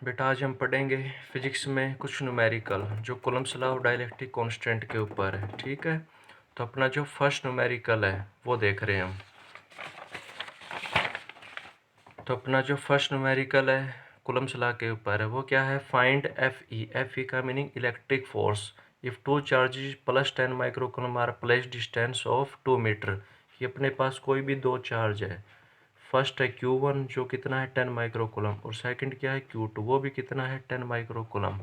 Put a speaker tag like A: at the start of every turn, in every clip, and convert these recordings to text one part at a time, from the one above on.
A: बेटा आज हम पढ़ेंगे फिजिक्स में कुछ न्यूमेरिकल जो Coulomb's law of dielectric constant के ऊपर है। ठीक है, तो अपना जो फर्स्ट न्यूमेरिकल है वो देख रहे हैं हम। तो अपना जो फर्स्ट न्यूमेरिकल है कूलम्ब्स लॉ के ऊपर है वो क्या है, फाइंड एफ ई का meaning electric force if two charges plus 10 microcoulomb are placed distance of 2 meter. ये अपने पास कोई भी दो चार्ज है, फर्स्ट है Q1 जो कितना है 10 माइक्रोकूलम और सेकंड क्या है Q2 वो भी कितना है 10 माइक्रोकूलम।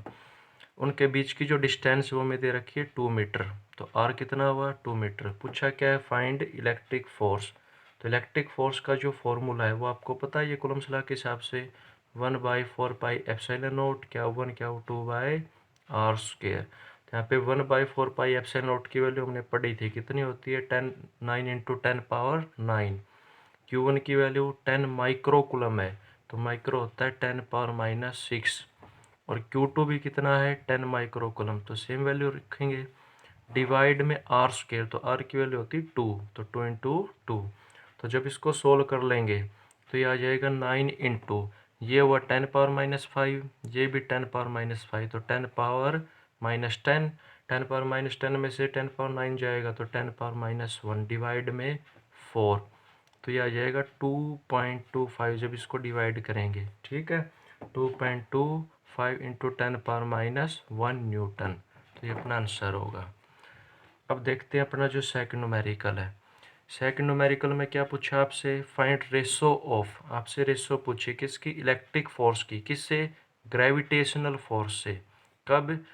A: उनके बीच की जो डिस्टेंस वो में दे रखी है 2 मीटर। तो R कितना हुआ 2 मीटर। पूछा क्या है, फाइंड इलेक्ट्रिक फोर्स। तो इलेक्ट्रिक फोर्स का जो फॉर्मूला है वो आपको पता है, ये कूलम्ब्स लॉ के हिसाब से 1/4πε0 Q1 Q2/r²। तो यहाँ पे 1/4πε0 की वैल्यू हमने पढ़ी थी, कितनी होती है 10 9 × 10⁻9। Q1 की वैल्यू 10 माइक्रोकूलम है, तो माइक्रो होता है 10⁻⁻6 और Q2 भी कितना है 10 माइक्रोकूलम, तो सेम वैल्यू रखेंगे। डिवाइड में R², तो R की वैल्यू होती है 2, तो 2 × 2। तो जब इसको सोल्व कर लेंगे तो ये आ जाएगा 9 × ये हुआ 10⁻⁻5, ये भी 10⁻⁻5, तो 10⁻⁻10, 10⁻⁻10 में से 10⁻9 जाएगा तो 10⁻⁻1 डिवाइड में 4, तो ये आ जाएगा 2.25 जब इसको डिवाइड करेंगे। ठीक है, 2.25 × 10⁻⁻1 न्यूटन, तो ये अपना आंसर होगा। अब देखते हैं अपना जो सेकंड न्यूमेरिकल है। सेकंड न्यूमेरिकल में क्या पूछा आपसे, फाइंड रेशो ऑफ, आपसे रेशो पूछे किसकी, इलेक्ट्रिक फोर्स की, किससे, ग्रेविटेशनल फोर्स से। कब,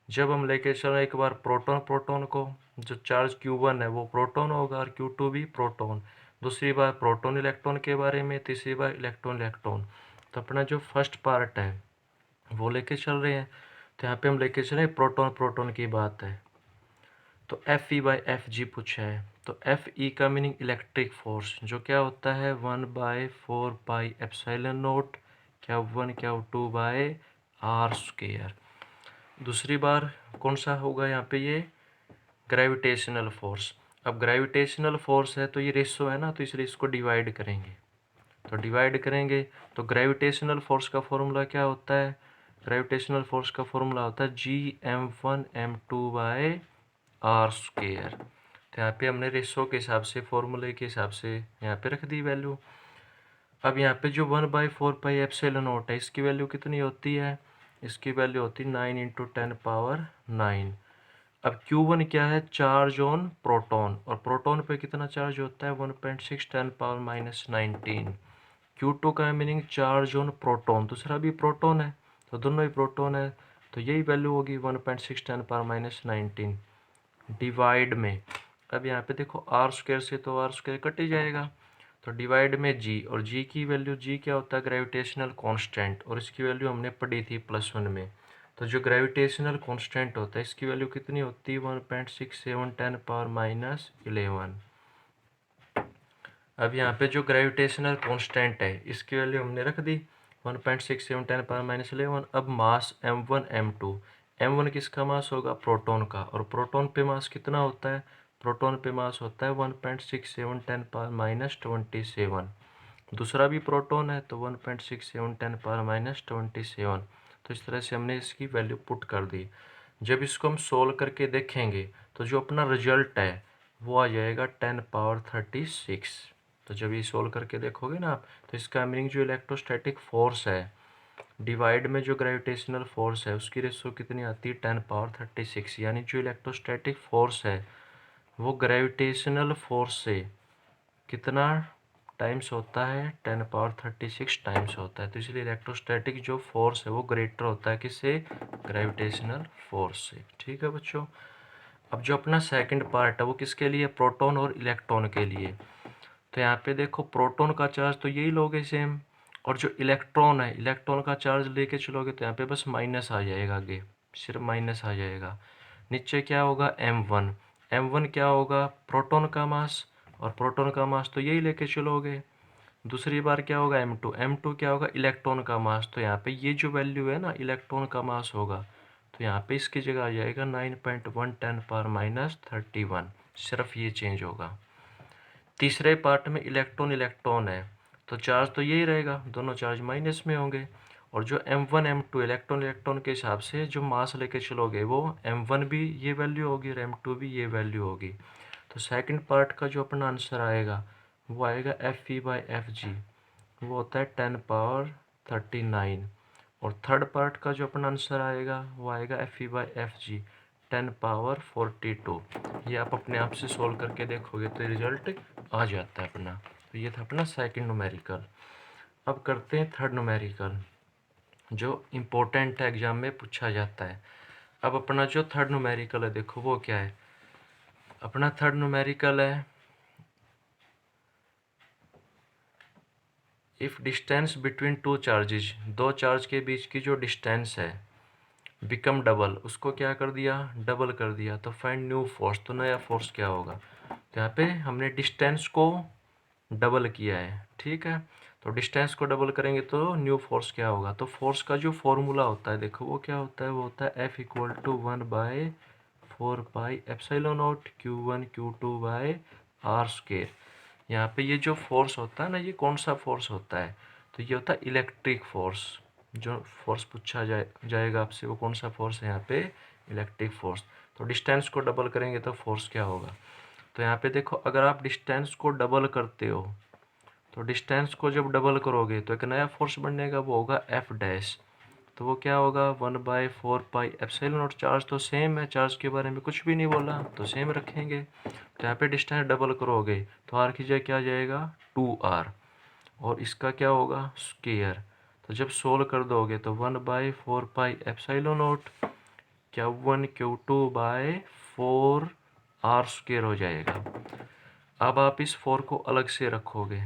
A: जब हम लेके चलो एक बार प्रोटॉन प्रोटॉन को, जो चार्ज Q1 है वो प्रोटॉन होगा और Q2 भी प्रोटॉन। दूसरी बार प्रोटॉन इलेक्ट्रॉन के बारे में, तीसरी बार इलेक्ट्रॉन इलेक्ट्रॉन। तो अपना जो फर्स्ट पार्ट है वो लेके चल रहे हैं, तो यहाँ पे हम लेके चले प्रोटॉन प्रोटॉन की बात है। तो Fe/Fg पूछा है, तो Fe का मीनिंग इलेक्ट्रिक फोर्स जो क्या होता है 1/4πε0 Q1 Q2/r²। दूसरी बार कौन सा होगा यहाँ पे, ये ग्रेविटेशनल फोर्स। अब ग्रेविटेशनल फोर्स है तो ये रेशो है ना, तो इसलिए इसको डिवाइड करेंगे। तो डिवाइड करेंगे तो ग्रेविटेशनल फोर्स का फॉर्मूला क्या होता है, ग्रेविटेशनल फोर्स का फॉर्मूला होता है Gm1m2/r²। तो यहाँ पे हमने रेशो के हिसाब से, फॉर्मूले के हिसाब से यहाँ पे रख दी वैल्यू। अब यहाँ पे जो 1/4πε0 है इसकी वैल्यू कितनी होती है, इसकी वैल्यू होती है 9 × 10⁻9। अब Q1 क्या है, चार्ज ऑन प्रोटॉन, और प्रोटॉन पे कितना चार्ज होता है 1.6 10⁻−19। Q2 का मीनिंग चार्ज ऑन प्रोटॉन, दूसरा भी प्रोटॉन है तो दोनों ही प्रोटॉन है, तो यही वैल्यू होगी 1.6 10⁻−19 डिवाइड में। अब यहाँ पे देखो R² से तो R² कट ही जाएगा, तो डिवाइड में G, और G की वैल्यू, G क्या होता है ग्रेविटेशनल कांस्टेंट, और इसकी वैल्यू हमने पढ़ी थी +1 में। तो जो ग्रेविटेशनल कांस्टेंट होता है इसकी वैल्यू कितनी होती है 1.67 10⁻11। अब यहाँ पे जो ग्रेविटेशनल कांस्टेंट है इसकी वैल्यू हमने रख दी 1.67 10⁻11। अब मास m1 m2, m1 किसका मास होगा, प्रोटॉन का, और प्रोटॉन पे मास कितना होता है, प्रोटॉन पे मास होता है 1.67 10⁻27। दूसरा भी प्रोटॉन है तो 1.67 10⁻27। तो इस तरह से हमने इसकी वैल्यू पुट कर दी। जब इसको हम सोल्व करके देखेंगे तो जो अपना रिजल्ट है वो आ जाएगा 10⁻36। तो जब ये सोल्व करके देखोगे ना आप, तो इसका मीनिंग जो इलेक्ट्रोस्टैटिक फोर्स है डिवाइड में जो ग्रेविटेशनल फोर्स है उसकी रेशो कितनी आती है 10⁻36। यानी जो इलेक्ट्रोस्टैटिक फोर्स है वो ग्रेविटेशनल फोर्स से कितना टाइम्स होता है 10⁻36 टाइम्स होता है। तो इसलिए इलेक्ट्रोस्टैटिक जो फोर्स है वो ग्रेटर होता है किससे, ग्रेविटेशनल फोर्स से। ठीक है बच्चों, अब जो अपना सेकंड पार्ट है वो किसके लिए, प्रोटॉन और इलेक्ट्रॉन के लिए। तो यहाँ पे देखो प्रोटॉन का चार्ज तो यही लोगे सेम, और जो इलेक्ट्रॉन है इलेक्ट्रॉन का चार्ज लेके चलोगे तो यहाँ पे बस माइनस आ जाएगा, आगे सिर्फ माइनस आ जाएगा। नीचे क्या होगा m1, m1 क्या होगा प्रोटॉन का मास, और प्रोटॉन का मास तो यही लेके चलोगे। दूसरी बार क्या होगा m2, m2 क्या होगा इलेक्ट्रॉन का मास, तो यहाँ पे ये जो वैल्यू है ना इलेक्ट्रॉन का मास होगा, तो यहाँ पे इसकी जगह आ जाएगा 9.1 10⁻31, सिर्फ ये चेंज होगा। तीसरे पार्ट में इलेक्ट्रॉन इलेक्ट्रॉन है तो चार्ज तो यही रहेगा, दोनों चार्ज माइनस में होंगे, और जो M1 M2 इलेक्ट्रॉन इलेक्ट्रॉन के हिसाब से जो मास लेके चलोगे वो M1 भी ये वैल्यू होगी और M2 भी ये वैल्यू होगी। तो सेकंड पार्ट का जो अपना आंसर आएगा वो आएगा Fe/Fg, वो होता है 10^39। और थर्ड पार्ट का जो अपना आंसर आएगा वो आएगा Fe/Fg 10^42। ये आप अपने आप से सोल्व करके देखोगे तो रिजल्ट आ जाता है अपना। तो ये था अपना सेकंड न्यूमेरिकल। अब करते हैं थर्ड न्यूमेरिकल, जो इम्पोर्टेंट है, एग्जाम में पूछा जाता है। अब अपना जो थर्ड न्यूमेरिकल है देखो वो क्या है। अपना थर्ड न्यूमेरिकल है if distance between two charges, दो चार्ज के बीच की जो डिस्टेंस है बिकम डबल, उसको क्या कर दिया, डबल कर दिया। तो फाइंड न्यू फोर्स, तो नया फोर्स क्या होगा। तो यहाँ पे हमने डिस्टेंस को डबल किया है, ठीक है। तो डिस्टेंस को डबल करेंगे तो न्यू फोर्स क्या होगा। तो फोर्स का जो फॉर्मूला होता है देखो वो क्या होता है, वो होता है F=1/4πε0 Q1 Q2/r²। यहाँ पे ये जो फोर्स होता है ना, ये कौन सा फोर्स होता है, तो ये होता है इलेक्ट्रिक फोर्स। जो फोर्स पूछा जाएगा आपसे वो कौन सा फोर्स है, यहाँ पे इलेक्ट्रिक फोर्स। तो डिस्टेंस को डबल करेंगे तो फोर्स क्या होगा। तो यहाँ पे देखो अगर आप डिस्टेंस को डबल करते हो तो डिस्टेंस को जब डबल करोगे तो एक नया फोर्स बनेगा, वो होगा F'। तो वो क्या होगा 1/4πε0। चार्ज तो सेम है, चार्ज के बारे में कुछ भी नहीं बोला तो सेम रखेंगे। तो यहाँ पे डिस्टेंस डबल करोगे तो आर की जगह क्या आ जाएगा 2r, और इसका क्या होगा स्क्वायर। तो जब सोल्व कर दोगे तो 1/4πε0 Q1 Q2/4r² हो जाएगा। अब आप इस 4 को अलग से रखोगे,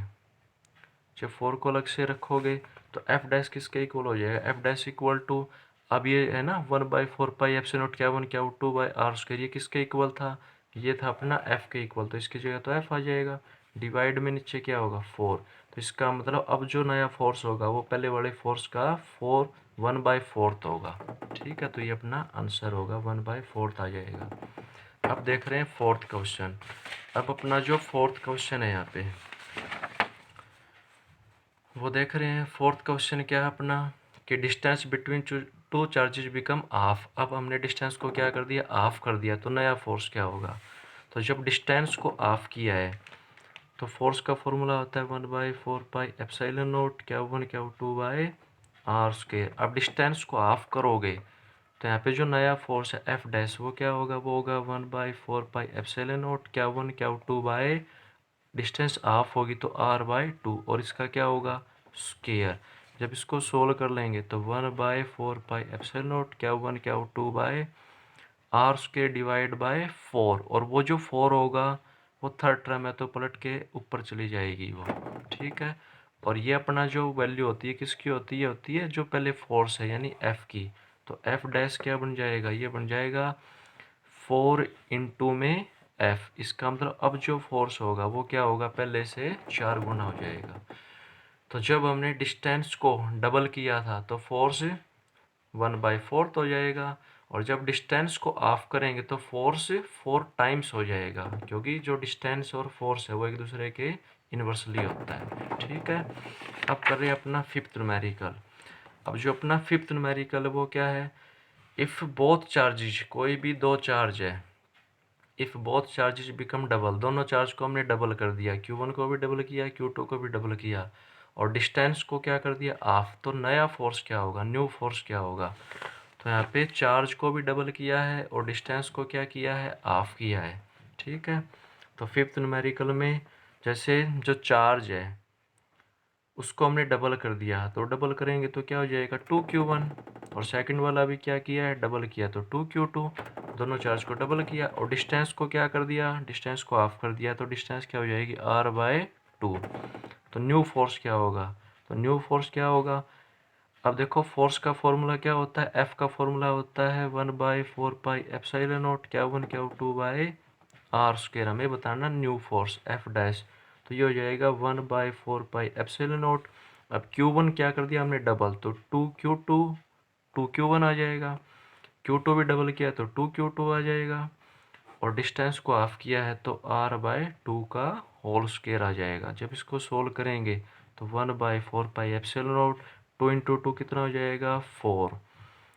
A: जब 4 को अलग से रखोगे तो F' किसके इक्वल हो जाएगा, F' इक्वल टू, अब ये है ना 1/4πε0 Q1 Q2/r², ये किसके इक्वल था, ये था अपना F के इक्वल। तो इसकी जगह तो F आ जाएगा, डिवाइड में नीचे क्या होगा 4। तो इसका मतलब अब जो नया फोर्स होगा वो पहले वाले फोर्स का 1/4 होगा, ठीक है। तो ये अपना आंसर होगा 1/4 आ जाएगा। अब देख रहे हैं फोर्थ क्वेश्चन। अब अपना जो फोर्थ क्वेश्चन है यहाँ पे वो देख रहे हैं। फोर्थ क्वेश्चन क्या है अपना कि distance between two charges become half. अब हमने डिस्टेंस को क्या कर दिया, हाफ कर दिया, तो नया फोर्स क्या होगा। तो जब डिस्टेंस को हाफ किया है तो फोर्स का फॉर्मूला होता है 1/4πε0 Q1 Q2/r²। अब डिस्टेंस को हाफ करोगे तो यहाँ पे जो नया फोर्स है F' वो क्या होगा, वो होगा 1/4πε0 Q1 Q2/ डिस्टेंस हाफ होगी तो r/2, और इसका क्या होगा स्क्वायर। जब इसको सोल्व कर लेंगे तो 1/4πε0 Q1 Q2/r² डिवाइड बाय 4, और वो जो 4 होगा वो थर्ड टर्म है तो पलट के ऊपर चली जाएगी वो, ठीक है। और ये अपना जो वैल्यू होती है किसकी होती है, होती है जो पहले फोर्स है यानी F की। तो F' क्या बन जाएगा, ये बन जाएगा 4 इंटू में F। इसका मतलब अब जो फोर्स होगा वो क्या होगा, पहले से 4 गुना हो जाएगा। तो जब हमने डिस्टेंस को डबल किया था तो फोर्स 1/4 हो जाएगा, और जब डिस्टेंस को हाफ करेंगे तो फोर्स 4 टाइम्स हो जाएगा, क्योंकि जो डिस्टेंस और फोर्स है वो एक दूसरे के इन्वर्सली होता है, ठीक है। अब कर रहे हैं अपना फिफ्थ न्यूमेरिकल। अब जो अपना फिफ्थ न्यूमेरिकल है वो क्या है, इफ़ बोथ चार्जेज, कोई भी दो चार्ज है, if both charges become double, दोनों चार्ज को हमने डबल कर दिया, Q1 को भी डबल किया, Q2 को भी डबल किया, और डिस्टेंस को क्या कर दिया हाफ, तो नया फोर्स क्या होगा, न्यू फोर्स क्या होगा। तो यहाँ पे चार्ज को भी डबल किया है और डिस्टेंस को क्या किया है, हाफ किया है, ठीक है। तो फिफ्थ न्यूमेरिकल में जैसे जो चार्ज है उसको हमने डबल कर दिया, तो डबल करेंगे तो क्या हो जाएगा 2Q1, और सेकंड वाला भी क्या किया है डबल किया तो 2Q2, दोनों चार्ज को डबल किया और डिस्टेंस को क्या कर दिया, डिस्टेंस को हाफ कर दिया, तो डिस्टेंस क्या हो जाएगी r/2। तो न्यू फोर्स क्या होगा, तो न्यू फोर्स क्या होगा। अब देखो फोर्स का फॉर्मूला क्या होता है, F का फॉर्मूला होता है 1/4πε0 Q1 Q2/r²। हमें बताना न्यू फोर्स F'। तो ये हो जाएगा 1/4πε0। अब Q1 क्या कर दिया हमने डबल, तो 2Q2 2Q1 आ जाएगा, Q2 भी डबल किया तो 2Q2 आ जाएगा, और डिस्टेंस को हाफ किया है तो r/2 का होल स्क्वायर आ जाएगा। जब इसको सोल्व करेंगे तो 1/4πε0 2 इंटू 2 कितना हो जाएगा 4।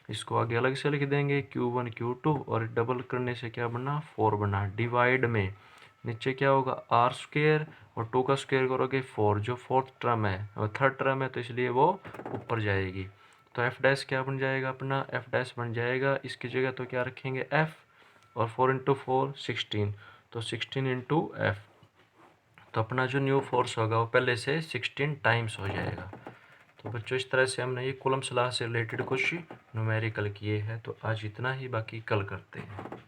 A: इसको आगे अलग से लिख देंगे Q1 Q2 और डबल करने से क्या बना 4 बना। डिवाइड में नीचे क्या होगा आर स्क्वेयर और 2 का स्क्वेयर करोगे 4, जो फोर्थ टर्म है और थर्ड टर्म है तो इसलिए वो ऊपर जाएगी। तो एफ डैश क्या बन जाएगा अपना, एफ डैश बन जाएगा इसकी जगह तो क्या रखेंगे एफ, और 4 इंटू 4 16, तो 16 इंटू एफ। तो अपना जो न्यू फोर्स होगा वो पहले से 16 टाइम्स हो जाएगा। तो बच्चों इस तरह से हमने ये कूलम्ब्स लॉ से रिलेटेड कुछ न्यूमेरिकल किए हैं। तो आज इतना ही, बाकी कल करते हैं।